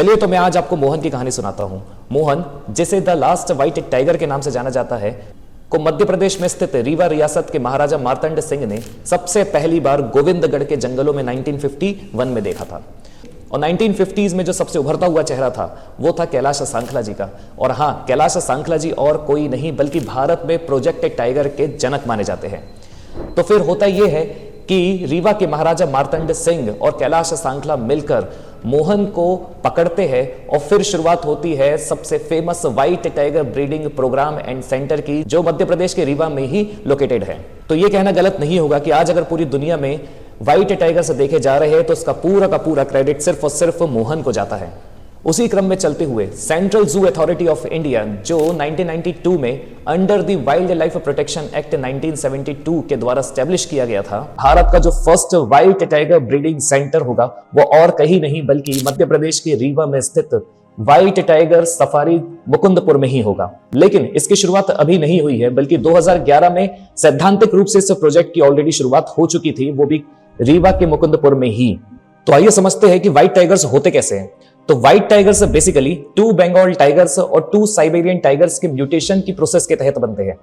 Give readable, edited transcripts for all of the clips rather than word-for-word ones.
चलिए तो मैं आज आपको मोहन की कहानी सुनाता हूं। मोहन, जिसे द लास्ट व्हाइट टाइगर के नाम से जाना जाता है, को मध्य प्रदेश में स्थित रीवा रियासत के महाराजा मार्तंड सिंह ने सबसे पहली बार गोविंदगढ़ के जंगलों में 1951 में देखा था। और 1950s में जो सबसे उभरता हुआ चेहरा था वो था कैलाश सांखला जी का। और हाँ, कैलाश सांखला जी और कोई नहीं बल्कि भारत में प्रोजेक्ट टाइगर के जनक माने जाते हैं। तो फिर होता यह है कि रीवा के महाराजा मार्तंड सिंह और कैलाश सांखला मिलकर मोहन को पकड़ते हैं और फिर शुरुआत होती है सबसे famous white tiger breeding program and center की, जो मध्य प्रदेश के रीवा में ही लोकेटेड है। तो यह कहना गलत नहीं होगा कि आज अगर पूरी दुनिया में व्हाइट टाइगर से देखे जा रहे हैं तो उसका पूरा का पूरा क्रेडिट सिर्फ और सिर्फ मोहन को जाता है। उसी क्रम में चलते हुए central zoo authority of India, जो 1992 में under the wild life protection act 1972 के द्वारा स्टैब्लिश किया गया था, भारत का जो first white tiger breeding centre होगा वो और कहीं नहीं बल्कि मध्य प्रदेश के रीवा में स्थित व्हाइट टाइगर सफारी मुकुंदपुर में ही होगा। लेकिन इसकी शुरुआत अभी नहीं हुई है, बल्कि 2011 में सैद्धांतिक रूप से इस प्रोजेक्ट की ऑलरेडी शुरुआत हो चुकी थी, वो भी रीवा के मुकुंदपुर में ही। तो आइए समझते हैं कि व्हाइट टाइगर्स होते कैसे हैं। तो white tigers basically 2 Bengal tigers और 2 साइबेरियन टाइगर्स के म्यूटेशन की प्रोसेस के तहत बनते हैं।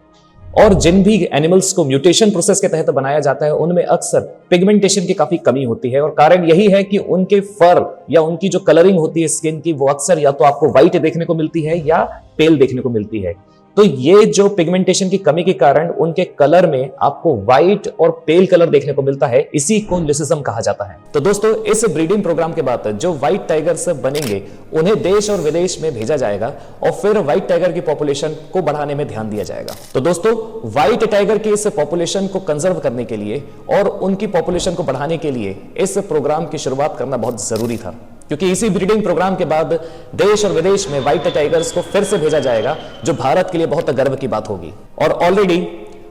और जिन भी एनिमल्स को म्यूटेशन प्रोसेस के तहत बनाया जाता है उनमें अक्सर पिगमेंटेशन की काफी कमी होती है। और कारण यही है कि उनके फर या उनकी जो कलरिंग होती है स्किन की, वो अक्सर या तो आपको व्हाइट देखने को मिलती है या पेल देखने को मिलती है। तो ये जो पिगमेंटेशन की कमी के कारण उनके कलर में आपको व्हाइट और पेल कलर देखने को मिलता है, इसी को लिसिज्म कहा जाता है। तो दोस्तों, इस ब्रीडिंग प्रोग्राम के बाद जो व्हाइट टाइगर्स बनेंगे उन्हें देश और विदेश में भेजा जाएगा और फिर व्हाइट टाइगर की पॉपुलेशन को बढ़ाने में ध्यान दिया जाएगा। तो दोस्तों, व्हाइट टाइगर की इस पॉपुलेशन को कंजर्व करने के लिए और उनकी पॉपुलेशन को बढ़ाने के लिए इस प्रोग्राम की शुरुआत करना बहुत जरूरी था, क्योंकि इसी ब्रीडिंग प्रोग्राम के बाद देश और विदेश में व्हाइट टाइगर्स को फिर से भेजा जाएगा, जो भारत के लिए बहुत गर्व की बात होगी। और ऑलरेडी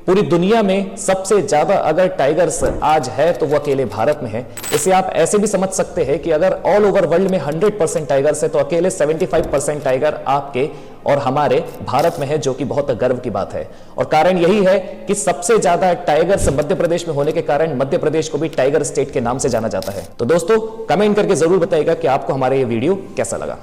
पूरी दुनिया में सबसे ज्यादा अगर टाइगर्स आज है तो वो अकेले भारत में है। इसे आप ऐसे भी समझ सकते हैं कि अगर ऑल ओवर वर्ल्ड में 100% टाइगर्स है तो अकेले 75% टाइगर आपके और हमारे भारत में है, जो कि बहुत गर्व की बात है। और कारण यही है कि सबसे ज्यादा टाइगर्स मध्य प्रदेश में होने के कारण मध्य प्रदेश को भी टाइगर स्टेट के नाम से जाना जाता है। तो दोस्तों, कमेंट करके जरूर बताइएगा कि आपको हमारा ये वीडियो कैसा लगा।